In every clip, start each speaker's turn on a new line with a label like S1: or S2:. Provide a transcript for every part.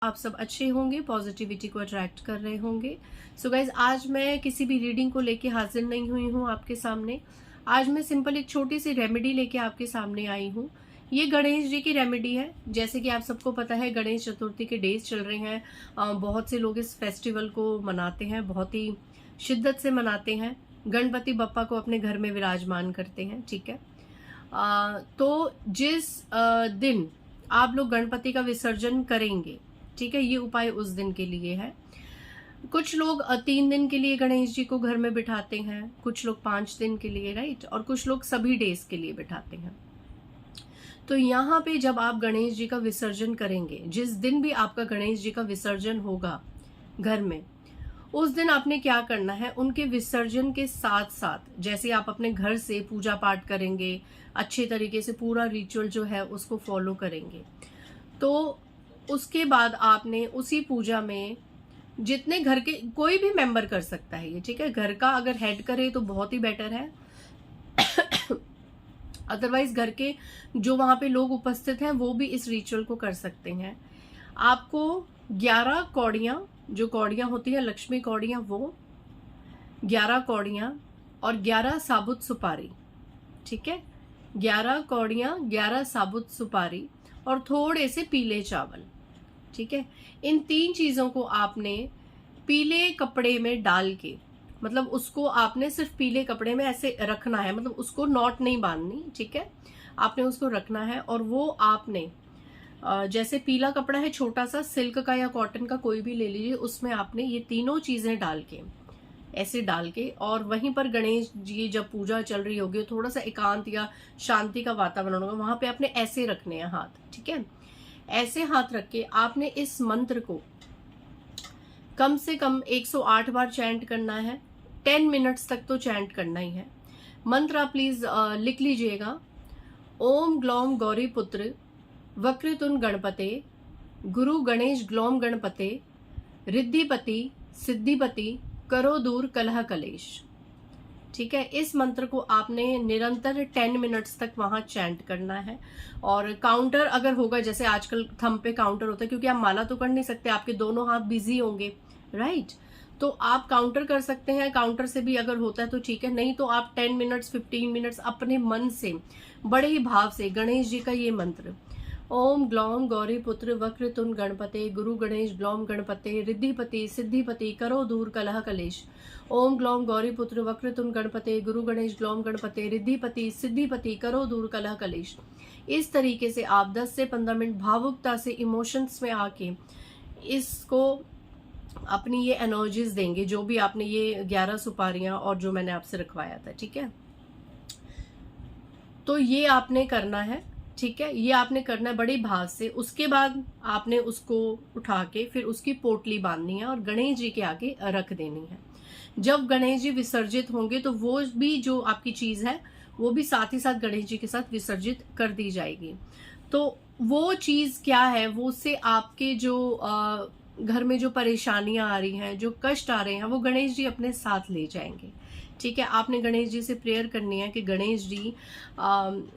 S1: आप सब अच्छे होंगे, पॉजिटिविटी को अट्रैक्ट कर रहे होंगे। सो गाइज, आज मैं किसी भी रीडिंग को लेके हाजिर नहीं हुई हूँ आपके सामने। आज मैं सिंपल एक छोटी सी रेमेडी लेके आपके सामने आई हूँ। ये गणेश जी की रेमेडी है। जैसे कि आप सबको पता है, गणेश चतुर्थी के डेज चल रहे हैं। बहुत से लोग इस फेस्टिवल को मनाते हैं, बहुत ही शिद्दत से मनाते हैं। गणपति बप्पा को अपने घर में विराजमान करते हैं, ठीक है। तो जिस दिन आप लोग गणपति का विसर्जन करेंगे, ठीक है, ये उपाय उस दिन के लिए है। कुछ लोग 3 दिन के लिए गणेश जी को घर में बिठाते हैं, कुछ लोग 5 दिन के लिए, राइट, और कुछ लोग सभी डेज के लिए बिठाते हैं। तो यहाँ पे जब आप गणेश जी का विसर्जन करेंगे, जिस दिन भी आपका गणेश जी का विसर्जन होगा घर में, उस दिन आपने क्या करना है, उनके विसर्जन के साथ साथ जैसे आप अपने घर से पूजा पाठ करेंगे, अच्छे तरीके से पूरा रिचुअल जो है उसको फॉलो करेंगे, तो उसके बाद आपने उसी पूजा में जितने घर के कोई भी मेंबर कर सकता है ये, ठीक है। घर का अगर हेड करे तो बहुत ही बेटर है। अदरवाइज घर के जो वहां पे लोग उपस्थित हैं वो भी इस रिचुअल को कर सकते हैं। आपको 11 कौड़ियां, जो कौड़ियां होती है लक्ष्मी कौड़ियां, वो 11 कौड़ियां और 11 साबुत सुपारी, ठीक है। 11 कौड़ियां, 11 साबुत सुपारी और थोड़े से पीले चावल, ठीक है। इन 3 चीजों को आपने पीले कपड़े में डाल के, मतलब उसको आपने सिर्फ पीले कपड़े में ऐसे रखना है, मतलब उसको नॉट नहीं बांधनी, ठीक है। आपने उसको रखना है और वो आपने जैसे पीला कपड़ा है छोटा सा, सिल्क का या कॉटन का कोई भी ले लीजिए, उसमें आपने ये तीनों चीजें डाल के, ऐसे डाल के, और वहीं पर गणेश जी जब पूजा चल रही होगी, थोड़ा सा एकांत या शांति का वातावरण होगा, वहां पे आपने ऐसे रखने हैं हाथ, ठीक है। ऐसे हाथ रख के आपने इस मंत्र को कम से कम 108 बार चैंट करना है। 10 मिनट्स तक तो चैंट करना ही है। मंत्र आप प्लीज लिख लीजिएगा। ओम ग्लौम गौरी पुत्र वक्रतुंड गणपते गुरु गणेश ग्लौम गणपते रिद्धिपति सिद्धिपति करो दूर कलह कलेश, ठीक है। इस मंत्र को आपने निरंतर 10 मिनट्स तक वहां चैंट करना है। और काउंटर अगर होगा, जैसे आजकल थंब पे काउंटर होता है, क्योंकि आप माला तो कर नहीं सकते, आपके दोनों हाथ बिजी होंगे, राइट, तो आप काउंटर कर सकते हैं। काउंटर से भी अगर होता है तो ठीक है, नहीं तो आप 10 मिनट्स 15 मिनट्स अपने मन से बड़े ही भाव से गणेश जी का ये मंत्र, ओम ग्लौम गौरी पुत्र वक्रतुंड गणपते गुरु गणेश ग्लौम गणपते रिद्धिपति सिद्धिपति करो दूर कलह कलेश, ओम ग्लौम गौरी पुत्र वक्रतुंड गणपते गुरु गणेश ग्लौम गणपते रिद्धिपति सिद्धिपति करो दूर कलह कलेश। इस तरीके से आप 10 से 15 मिनट भावुकता से इमोशंस में आके इसको अपनी ये एनर्जीज देंगे, जो भी आपने ये 11 सुपारियां और जो मैंने आपसे रखवाया था, ठीक है। तो ये आपने करना है, ठीक है, ये आपने करना है बड़े भाव से। उसके बाद आपने उसको उठा के फिर उसकी पोटली बांधनी है और गणेश जी के आगे रख देनी है। जब गणेश जी विसर्जित होंगे तो वो भी जो आपकी चीज है वो भी साथ ही साथ गणेश जी के साथ विसर्जित कर दी जाएगी। तो वो चीज क्या है, वो उससे आपके जो घर में जो परेशानियां आ रही हैं, जो कष्ट आ रहे हैं, वो गणेश जी अपने साथ ले जाएंगे, ठीक है। आपने गणेश जी से प्रेयर करनी है कि गणेश जी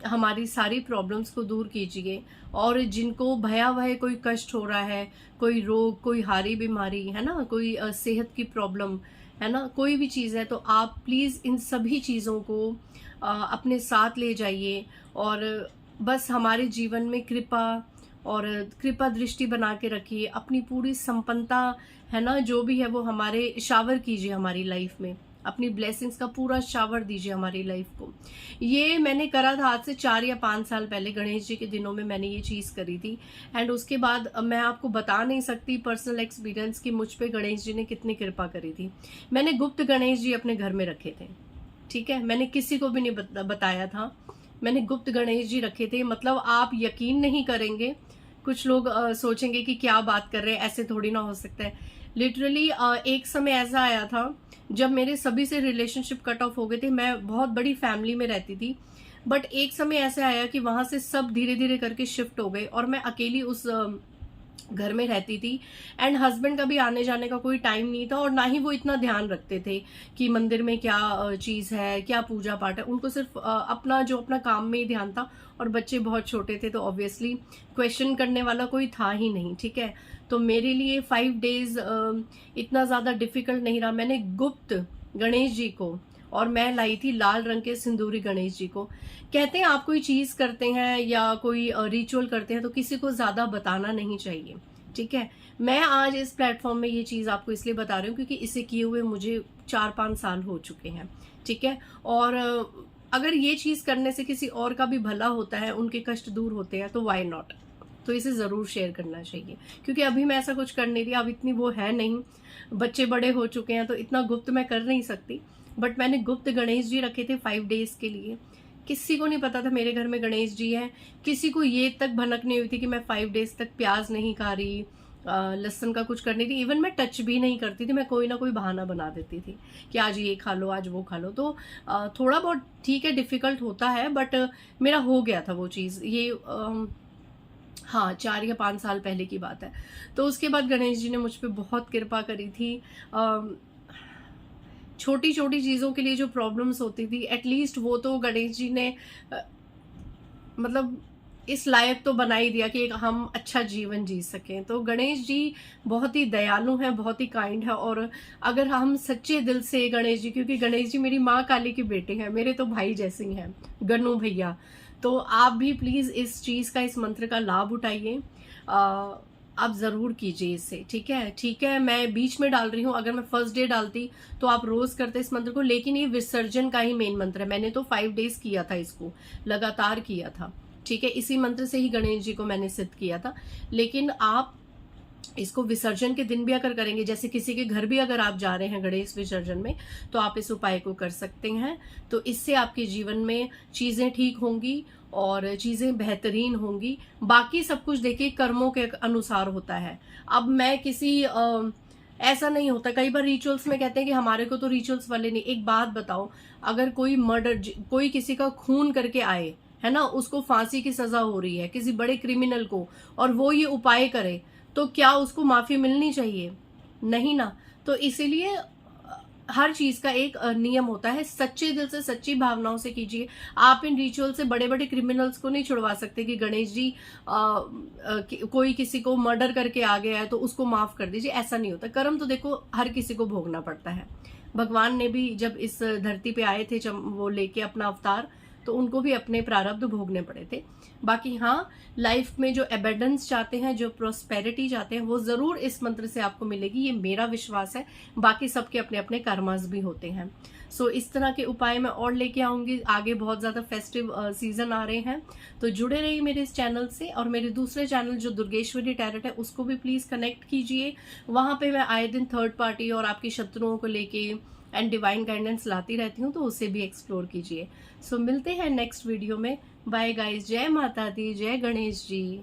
S1: हमारी सारी प्रॉब्लम्स को दूर कीजिए, और जिनको भयावह कोई कष्ट हो रहा है, कोई रोग, कोई हारी बीमारी है ना, कोई सेहत की प्रॉब्लम है ना, कोई भी चीज़ है, तो आप प्लीज़ इन सभी चीज़ों को अपने साथ ले जाइए और बस हमारे जीवन में कृपा और कृपा दृष्टि बना के रखिए। अपनी पूरी संपन्नता है ना, जो भी है वो हमारे शावर कीजिए, हमारी लाइफ में अपनी ब्लेसिंग्स का पूरा शावर दीजिए हमारी लाइफ को। ये मैंने करा था आज से 4 या 5 साल पहले, गणेश जी के दिनों में मैंने ये चीज करी थी। एंड उसके बाद मैं आपको बता नहीं सकती पर्सनल एक्सपीरियंस कि मुझ पे गणेश जी ने कितनी कृपा करी थी। मैंने गुप्त गणेश जी अपने घर में रखे थे, ठीक है, मैंने किसी को भी नहीं बताया था। मैंने गुप्त गणेश जी रखे थे, मतलब आप यकीन नहीं करेंगे। कुछ लोग सोचेंगे कि क्या बात कर रहे हैं, ऐसे थोड़ी ना हो सकता है। लिटरली एक समय ऐसा आया था जब मेरे सभी से रिलेशनशिप कट ऑफ हो गए थे। मैं बहुत बड़ी फैमिली में रहती थी, बट एक समय ऐसा आया कि वहां से सब धीरे धीरे करके शिफ्ट हो गए और मैं अकेली उस घर में रहती थी। एंड हस्बैंड का भी आने जाने का कोई टाइम नहीं था, और ना ही वो इतना ध्यान रखते थे कि मंदिर में क्या चीज है, क्या पूजा पाठ है। उनको सिर्फ अपना काम में ही ध्यान था, और बच्चे बहुत छोटे थे तो ऑब्वियसली क्वेश्चन करने वाला कोई था ही नहीं, ठीक है। तो मेरे लिए 5 डेज इतना ज़्यादा डिफिकल्ट नहीं रहा। मैंने गुप्त गणेश जी को, और मैं लाई थी लाल रंग के सिंदूरी गणेश जी को। कहते हैं आप कोई चीज़ करते हैं या कोई रिचुअल करते हैं तो किसी को ज़्यादा बताना नहीं चाहिए, ठीक है। मैं आज इस प्लेटफॉर्म में ये चीज़ आपको इसलिए बता रही हूँ क्योंकि इसे किए हुए मुझे 4-5 साल हो चुके हैं, ठीक है। और अगर ये चीज़ करने से किसी और का भी भला होता है, उनके कष्ट दूर होते हैं, तो वाई नॉट। तो इसे ज़रूर शेयर करना चाहिए, क्योंकि अभी मैं ऐसा कुछ कर नहीं रही। अब इतनी वो है नहीं, बच्चे बड़े हो चुके हैं, तो इतना गुप्त मैं कर नहीं सकती। बट मैंने गुप्त गणेश जी रखे थे 5 डेज के लिए। किसी को नहीं पता था मेरे घर में गणेश जी हैं। किसी को ये तक भनक नहीं हुई थी कि मैं 5 डेज तक प्याज नहीं खा रही, लहसुन का कुछ करनी थी। इवन मैं टच भी नहीं करती थी, मैं कोई ना कोई बहाना बना देती थी कि आज ये खा लो, आज वो खा लो। तो थोड़ा बहुत ठीक है, डिफिकल्ट होता है, बट मेरा हो गया था वो चीज़। ये हाँ, 4 या 5 साल पहले की बात है। तो उसके बाद गणेश जी ने मुझ पे बहुत कृपा करी थी। छोटी छोटी चीज़ों के लिए जो प्रॉब्लम्स होती थी, एटलीस्ट वो तो गणेश जी ने मतलब इस लायक तो बना ही दिया कि एक हम अच्छा जीवन जी सकें। तो गणेश जी बहुत ही दयालु हैं, बहुत ही काइंड है। और अगर हम सच्चे दिल से गणेश जी, क्योंकि गणेश जी मेरी माँ काली के बेटे हैं, मेरे तो भाई जैसे ही हैं, गन्नू भैया। तो आप भी प्लीज़ इस चीज़ का, इस मंत्र का लाभ उठाइए। आप ज़रूर कीजिए इसे, ठीक है। ठीक है, मैं बीच में डाल रही हूँ। अगर मैं फर्स्ट डे डालती तो आप रोज़ करते इस मंत्र को, लेकिन ये विसर्जन का ही मेन मंत्र है। मैंने तो 5 डेज किया था, इसको लगातार किया था, ठीक है। इसी मंत्र से ही गणेश जी को मैंने सिद्ध किया था। लेकिन आप इसको विसर्जन के दिन भी अगर करेंगे, जैसे किसी के घर भी अगर आप जा रहे हैं गणेश विसर्जन में, तो आप इस उपाय को कर सकते हैं। तो इससे आपके जीवन में चीज़ें ठीक होंगी और चीज़ें बेहतरीन होंगी। बाकी सब कुछ देखिए कर्मों के अनुसार होता है। अब मैं किसी ऐसा नहीं होता, कई बार रिचुअल्स में कहते हैं कि हमारे को तो रिचुअल्स वाले नहीं। एक बात बताओ, अगर कोई मर्डर, कोई किसी का खून करके आए, है ना, उसको फांसी की सजा हो रही है किसी बड़े क्रिमिनल को, और वो ये उपाय करे, तो क्या उसको माफी मिलनी चाहिए? नहीं ना। तो इसीलिए हर चीज का एक नियम होता है। सच्चे दिल से, सच्ची भावनाओं से कीजिए। आप इन रिचुअल से बड़े बड़े क्रिमिनल्स को नहीं छुड़वा सकते कि गणेश जी कोई किसी को मर्डर करके आ गया है तो उसको माफ कर दीजिए, ऐसा नहीं होता। कर्म तो देखो हर किसी को भोगना पड़ता है। भगवान ने भी जब इस धरती पे आए थे, जब वो लेके अपना अवतार, तो उनको भी अपने प्रारब्ध भोगने पड़े थे। बाकी हाँ, लाइफ में जो एबेंडेंस चाहते हैं, जो प्रोस्पेरिटी चाहते हैं, वो जरूर इस मंत्र से आपको मिलेगी, ये मेरा विश्वास है। बाकी सबके अपने अपने कर्मास भी होते हैं। सो इस तरह के उपाय मैं और लेके आऊंगी आगे। बहुत ज्यादा फेस्टिव सीजन आ रहे हैं, तो जुड़े रहिए मेरे इस चैनल से। और मेरे दूसरे चैनल जो दुर्गेश्वरी टैरेट है, उसको भी प्लीज कनेक्ट कीजिए। वहां पे मैं आए दिन थर्ड पार्टी और आपकी शत्रुओं को लेके एंड डिवाइन गाइडेंस लाती रहती हूँ, तो उसे भी एक्सप्लोर कीजिए। सो मिलते हैं नेक्स्ट वीडियो में। बाय गाइस, जय माता दी, जय गणेश जी।